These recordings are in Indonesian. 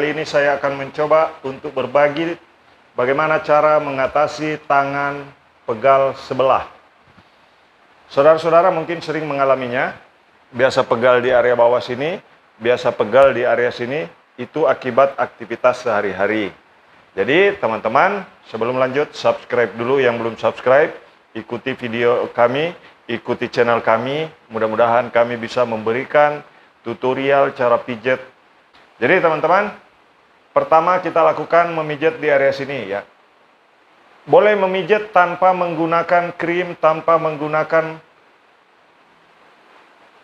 Kali ini saya akan mencoba untuk berbagi bagaimana cara mengatasi tangan pegal sebelah. Saudara-saudara mungkin sering mengalaminya, biasa pegal di area bawah sini, biasa pegal di area sini, itu akibat aktivitas sehari-hari. Jadi teman-teman, sebelum lanjut, subscribe dulu yang belum subscribe, ikuti video kami, ikuti channel kami, mudah-mudahan kami bisa memberikan tutorial cara pijat. Jadi teman-teman, pertama kita lakukan memijat di area sini ya. Boleh memijat tanpa menggunakan krim, tanpa menggunakan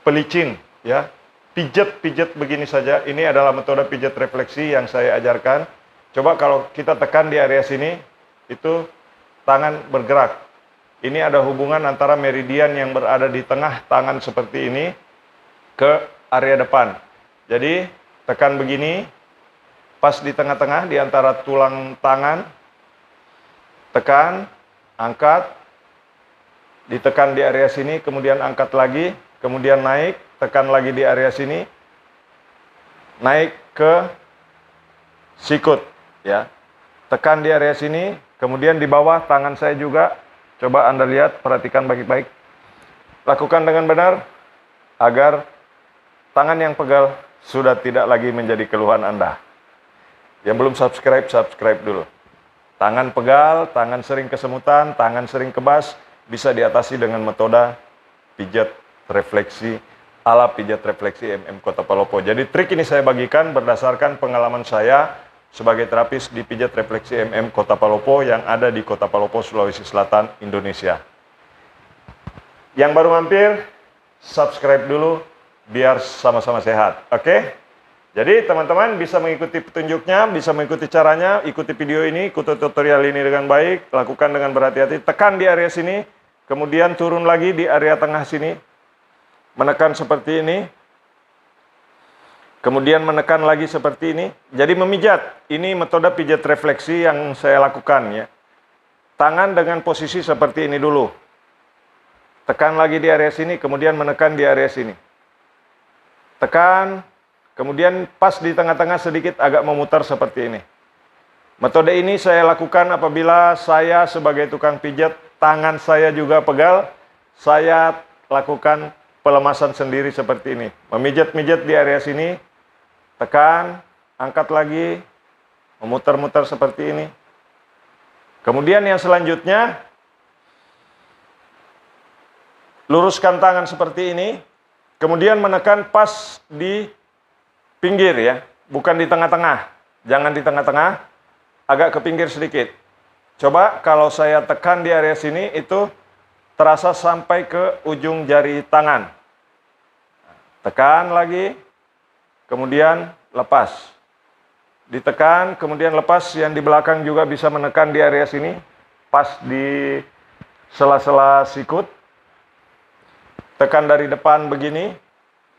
pelicin ya. Pijat-pijat begini saja. Ini adalah metode pijat refleksi yang saya ajarkan. Coba kalau kita tekan di area sini, itu tangan bergerak. Ini ada hubungan antara meridian yang berada di tengah tangan seperti ini ke area depan. Jadi tekan begini, pas di tengah-tengah di antara tulang tangan, tekan, angkat, ditekan di area sini, kemudian angkat lagi, kemudian naik, tekan lagi di area sini, naik ke sikut, ya. Tekan di area sini, kemudian di bawah tangan saya juga, coba Anda lihat, perhatikan baik-baik. Lakukan dengan benar, agar tangan yang pegal sudah tidak lagi menjadi keluhan Anda. Yang belum subscribe, subscribe dulu. Tangan pegal, tangan sering kesemutan, tangan sering kebas, bisa diatasi dengan metode pijat refleksi, ala pijat refleksi MM Kota Palopo. Jadi trik ini saya bagikan berdasarkan pengalaman saya sebagai terapis di pijat refleksi MM Kota Palopo yang ada di Kota Palopo, Sulawesi Selatan, Indonesia. Yang baru mampir, subscribe dulu, biar sama-sama sehat, oke? Jadi teman-teman bisa mengikuti petunjuknya, bisa mengikuti caranya, ikuti video ini, ikuti tutorial ini dengan baik, lakukan dengan berhati-hati, tekan di area sini, kemudian turun lagi di area tengah sini, menekan seperti ini, kemudian menekan lagi seperti ini, jadi memijat. Ini metode pijat refleksi yang saya lakukan ya. Tangan dengan posisi seperti ini dulu, tekan lagi di area sini, kemudian menekan di area sini. Tekan, kemudian pas di tengah-tengah sedikit agak memutar seperti ini. Metode ini saya lakukan apabila saya sebagai tukang pijat, tangan saya juga pegal, saya lakukan pelemasan sendiri seperti ini. Memijat-mijat di area sini, tekan, angkat lagi, memutar-mutar seperti ini. Kemudian yang selanjutnya, luruskan tangan seperti ini. Kemudian menekan pas di pinggir ya, bukan di tengah-tengah. Jangan di tengah-tengah, agak ke pinggir sedikit. Coba kalau saya tekan di area sini, itu terasa sampai ke ujung jari tangan. Tekan lagi, kemudian lepas. Ditekan, kemudian lepas. Yang di belakang juga bisa menekan di area sini, pas di sela-sela sikut. Tekan dari depan begini,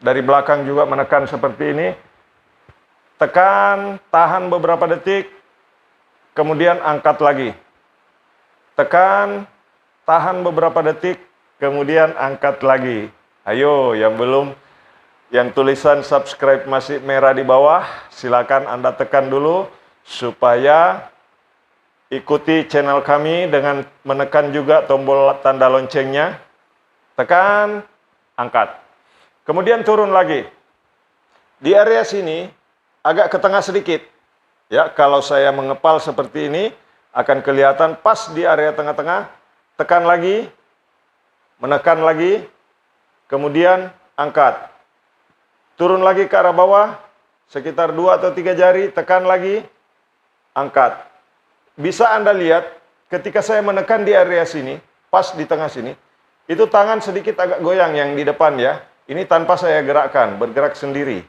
dari belakang juga menekan seperti ini. Tekan, tahan beberapa detik, kemudian angkat lagi. Tekan, tahan beberapa detik, kemudian angkat lagi. Ayo, yang belum, yang tulisan subscribe masih merah di bawah, silakan Anda tekan dulu, supaya ikuti channel kami dengan menekan juga tombol tanda loncengnya. Tekan, angkat. Kemudian turun lagi. Di area sini agak ke tengah sedikit. Ya, kalau saya mengepal seperti ini akan kelihatan pas di area tengah-tengah. Tekan lagi. Menekan lagi. Kemudian angkat. Turun lagi ke arah bawah sekitar 2 atau 3 jari, tekan lagi. Angkat. Bisa Anda lihat ketika saya menekan di area sini, pas di tengah sini, itu tangan sedikit agak goyang yang di depan ya. Ini tanpa saya gerakkan, bergerak sendiri.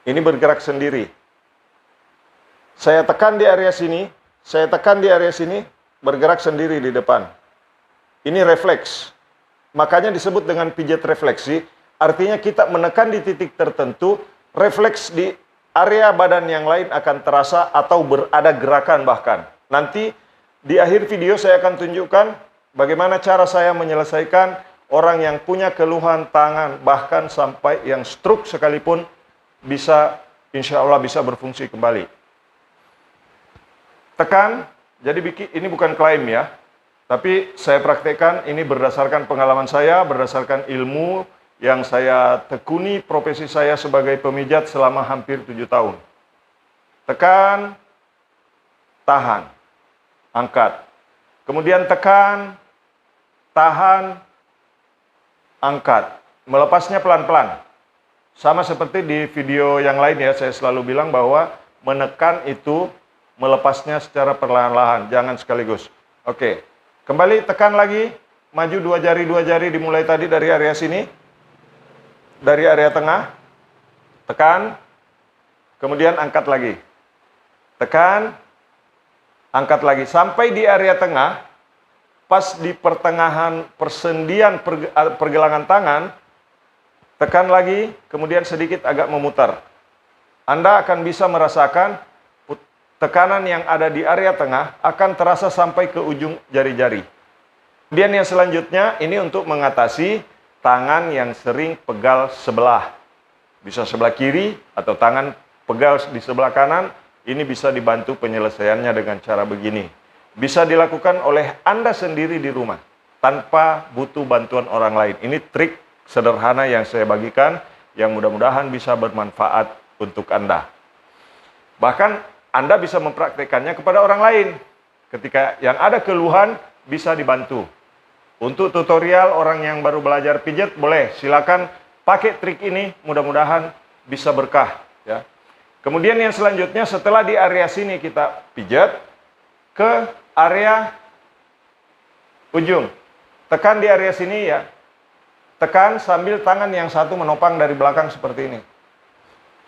Ini bergerak sendiri. Saya tekan di area sini, saya tekan di area sini, bergerak sendiri di depan. Ini refleks. Makanya disebut dengan pijat refleksi, artinya kita menekan di titik tertentu, refleks di area badan yang lain akan terasa atau berada gerakan bahkan. Nanti di akhir video saya akan tunjukkan bagaimana cara saya menyelesaikan orang yang punya keluhan tangan, bahkan sampai yang stroke sekalipun bisa insya Allah bisa berfungsi kembali. Tekan, jadi ini bukan klaim ya, tapi saya praktekkan ini berdasarkan pengalaman saya, berdasarkan ilmu yang saya tekuni profesi saya sebagai pemijat selama hampir 7 tahun. Tekan, tahan, angkat. Kemudian tekan, tahan, angkat. Melepasnya pelan-pelan. Sama seperti di video yang lain ya, saya selalu bilang bahwa menekan itu melepasnya secara perlahan-lahan, jangan sekaligus. Oke, kembali tekan lagi, maju 2 jari dimulai tadi dari area sini, dari area tengah, tekan, kemudian angkat lagi. Tekan, angkat lagi, sampai di area tengah, pas di pertengahan persendian pergelangan tangan, tekan lagi, kemudian sedikit agak memutar. Anda akan bisa merasakan tekanan yang ada di area tengah akan terasa sampai ke ujung jari-jari. Kemudian yang selanjutnya, ini untuk mengatasi tangan yang sering pegal sebelah. Bisa sebelah kiri atau tangan pegal di sebelah kanan, ini bisa dibantu penyelesaiannya dengan cara begini. Bisa dilakukan oleh Anda sendiri di rumah, tanpa butuh bantuan orang lain. Ini trik sederhana yang saya bagikan, yang mudah-mudahan bisa bermanfaat untuk Anda. Bahkan Anda bisa mempraktekannya kepada orang lain. Ketika yang ada keluhan, bisa dibantu. Untuk tutorial orang yang baru belajar pijat, boleh silakan pakai trik ini, mudah-mudahan bisa berkah. Ya. Kemudian yang selanjutnya, setelah di area sini kita pijat, ke area ujung. Tekan di area sini ya. Tekan sambil tangan yang satu menopang dari belakang seperti ini.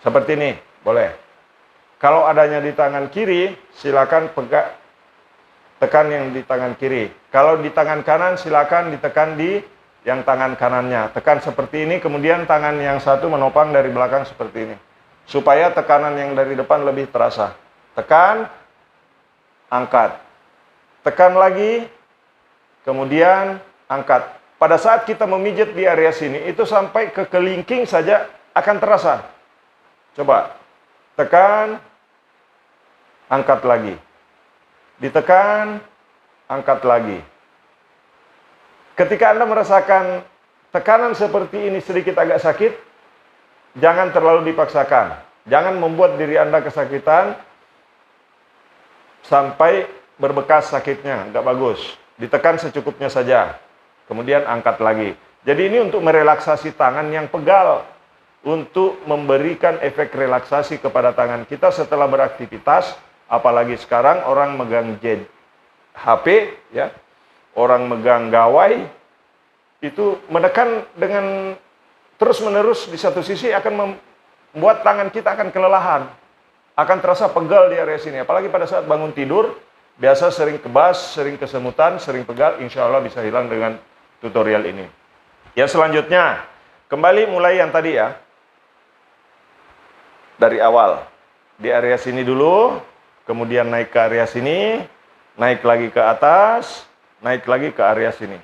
Seperti ini, boleh. Kalau adanya di tangan kiri, silakan tekan yang di tangan kiri. Kalau di tangan kanan, silakan ditekan di yang tangan kanannya. Tekan seperti ini, kemudian tangan yang satu menopang dari belakang seperti ini. Supaya tekanan yang dari depan lebih terasa. Tekan, angkat. Tekan lagi, kemudian angkat. Pada saat kita memijat di area sini, itu sampai ke kelingking saja akan terasa. Coba, tekan, angkat lagi. Ditekan, angkat lagi. Ketika Anda merasakan tekanan seperti ini sedikit agak sakit, jangan terlalu dipaksakan. Jangan membuat diri Anda kesakitan sampai berbekas sakitnya, nggak bagus. Ditekan secukupnya saja, kemudian angkat lagi. Jadi ini untuk merelaksasi tangan yang pegal, untuk memberikan efek relaksasi kepada tangan kita setelah beraktivitas. Apalagi sekarang orang megang HP, ya, orang megang gawai, itu menekan dengan terus-menerus di satu sisi akan membuat tangan kita akan kelelahan. Akan terasa pegal di area sini. Apalagi pada saat bangun tidur, biasa sering kebas, sering kesemutan, sering pegal, insya Allah bisa hilang dengan tutorial ini. Ya selanjutnya, kembali mulai yang tadi ya. Dari awal. Di area sini dulu. Kemudian naik ke area sini, naik lagi ke atas, naik lagi ke area sini.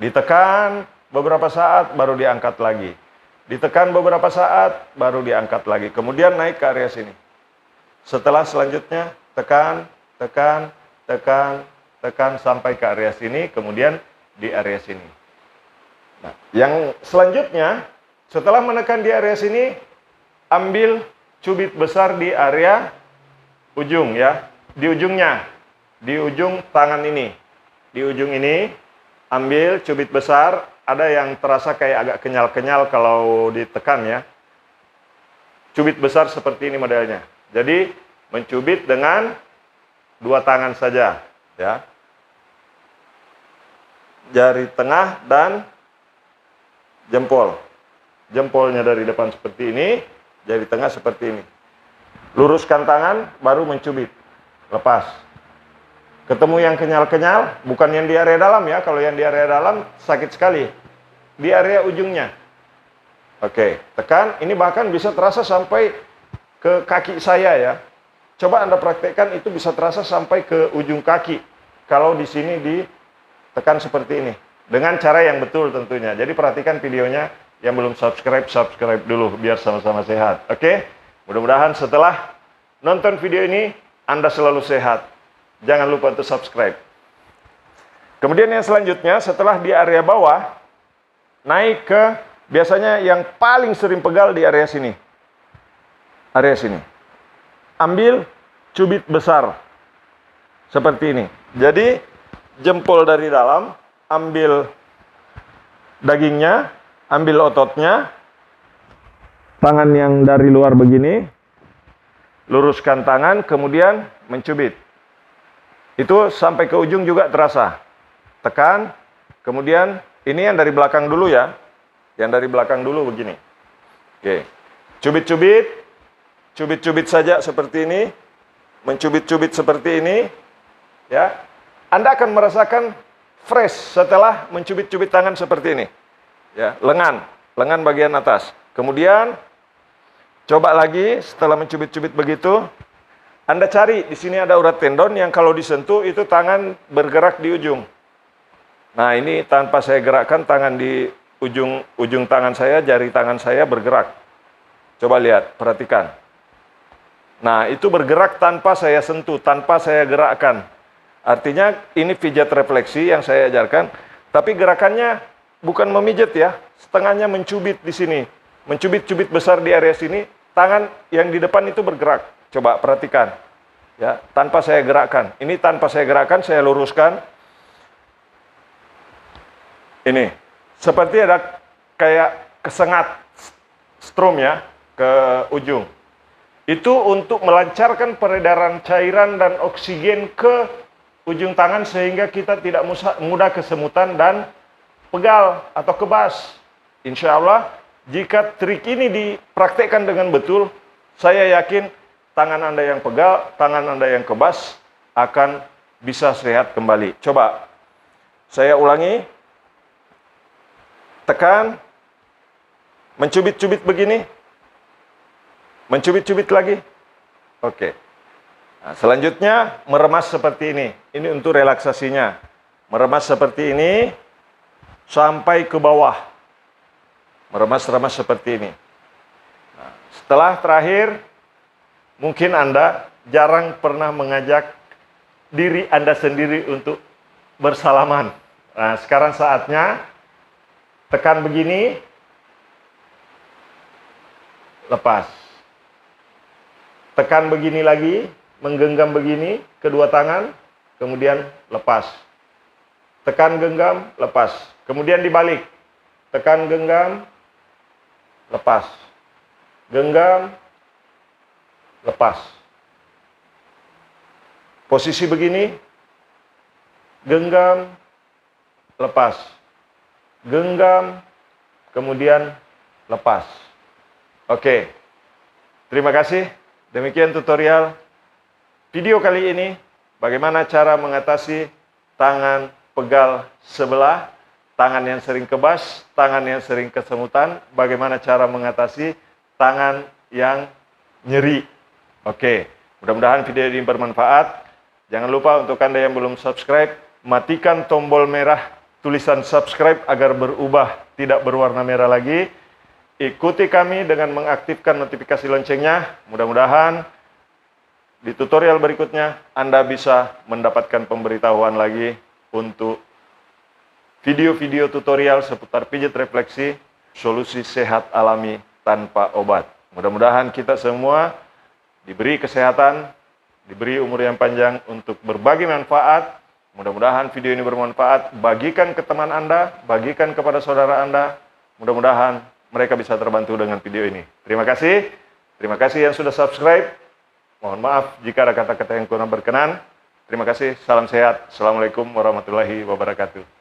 Ditekan beberapa saat, baru diangkat lagi. Ditekan beberapa saat, baru diangkat lagi. Kemudian naik ke area sini. Setelah selanjutnya, tekan, tekan, tekan, tekan, sampai ke area sini, kemudian di area sini. Nah, yang selanjutnya, setelah menekan di area sini, ambil cubit besar di area ujung ya, di ujungnya, di ujung tangan ini, di ujung ini, ambil cubit besar, ada yang terasa kayak agak kenyal-kenyal kalau ditekan ya, cubit besar seperti ini modelnya, jadi mencubit dengan 2 tangan saja ya, jari tengah dan jempolnya dari depan seperti ini, jari tengah seperti ini. Luruskan tangan, baru mencubit. Lepas. Ketemu yang kenyal-kenyal, bukan yang di area dalam ya. Kalau yang di area dalam, sakit sekali. Di area ujungnya. Oke, tekan. Ini bahkan bisa terasa sampai ke kaki saya ya. Coba Anda praktekkan, itu bisa terasa sampai ke ujung kaki. Kalau di sini ditekan seperti ini. Dengan cara yang betul tentunya. Jadi perhatikan videonya. Yang belum subscribe, subscribe dulu. Biar sama-sama sehat. Oke? Mudah-mudahan setelah nonton video ini, Anda selalu sehat. Jangan lupa untuk subscribe. Kemudian yang selanjutnya, setelah di area bawah, naik ke biasanya yang paling sering pegal di area sini. Area sini. Ambil cubit besar. Seperti ini. Jadi, jempol dari dalam, ambil dagingnya, ambil ototnya, tangan yang dari luar begini, luruskan tangan, kemudian mencubit. Itu sampai ke ujung juga terasa. Tekan, kemudian ini yang dari belakang dulu ya. Yang dari belakang dulu begini. Oke. Cubit-cubit, cubit-cubit saja seperti ini, mencubit-cubit seperti ini, ya. Anda akan merasakan fresh setelah mencubit-cubit tangan seperti ini. Ya, lengan bagian atas. Kemudian coba lagi setelah mencubit-cubit begitu, Anda cari di sini ada urat tendon yang kalau disentuh itu tangan bergerak di ujung. Nah, ini tanpa saya gerakkan tangan di ujung tangan saya, jari tangan saya bergerak. Coba lihat, perhatikan. Nah, itu bergerak tanpa saya sentuh, tanpa saya gerakkan. Artinya ini pijat refleksi yang saya ajarkan, tapi gerakannya bukan memijat ya, setengahnya mencubit di sini. Mencubit-cubit besar di area sini, tangan yang di depan itu bergerak. Coba perhatikan. Ya, tanpa saya gerakkan. Ini tanpa saya gerakkan, saya luruskan. Ini. Seperti ada kayak kesengat strom ya ke ujung. Itu untuk melancarkan peredaran cairan dan oksigen ke ujung tangan sehingga kita tidak mudah kesemutan dan pegal atau kebas. Insya Allah, jika trik ini dipraktekkan dengan betul, saya yakin tangan Anda yang pegal, tangan Anda yang kebas akan bisa sehat kembali. Coba, saya ulangi. Tekan, mencubit-cubit begini, mencubit-cubit lagi. Oke. Nah, selanjutnya, meremas seperti ini. Ini untuk relaksasinya. Meremas seperti ini, sampai ke bawah. Meremas-remas seperti ini. Nah, setelah terakhir, mungkin Anda jarang pernah mengajak diri Anda sendiri untuk bersalaman. Nah, sekarang saatnya tekan begini, lepas. Tekan begini lagi, menggenggam begini, kedua tangan, kemudian lepas. Tekan, genggam, lepas. Kemudian dibalik. Tekan, genggam, lepas. Genggam, lepas. Posisi begini, genggam, lepas. Genggam, kemudian lepas. Oke. Terima kasih. Demikian tutorial video kali ini. Bagaimana cara mengatasi tangan pegal sebelah, tangan yang sering kebas, tangan yang sering kesemutan, bagaimana cara mengatasi tangan yang nyeri. Oke, mudah-mudahan video ini bermanfaat. Jangan lupa untuk Anda yang belum subscribe, matikan tombol merah tulisan subscribe agar berubah tidak berwarna merah lagi. Ikuti kami dengan mengaktifkan notifikasi loncengnya. Mudah-mudahan di tutorial berikutnya Anda bisa mendapatkan pemberitahuan lagi untuk video-video tutorial seputar pijat refleksi, solusi sehat alami tanpa obat. Mudah-mudahan kita semua diberi kesehatan, diberi umur yang panjang untuk berbagi manfaat. Mudah-mudahan video ini bermanfaat. Bagikan ke teman Anda, bagikan kepada saudara Anda. Mudah-mudahan mereka bisa terbantu dengan video ini. Terima kasih. Terima kasih yang sudah subscribe. Mohon maaf jika ada kata-kata yang kurang berkenan. Terima kasih. Salam sehat. Assalamualaikum warahmatullahi wabarakatuh.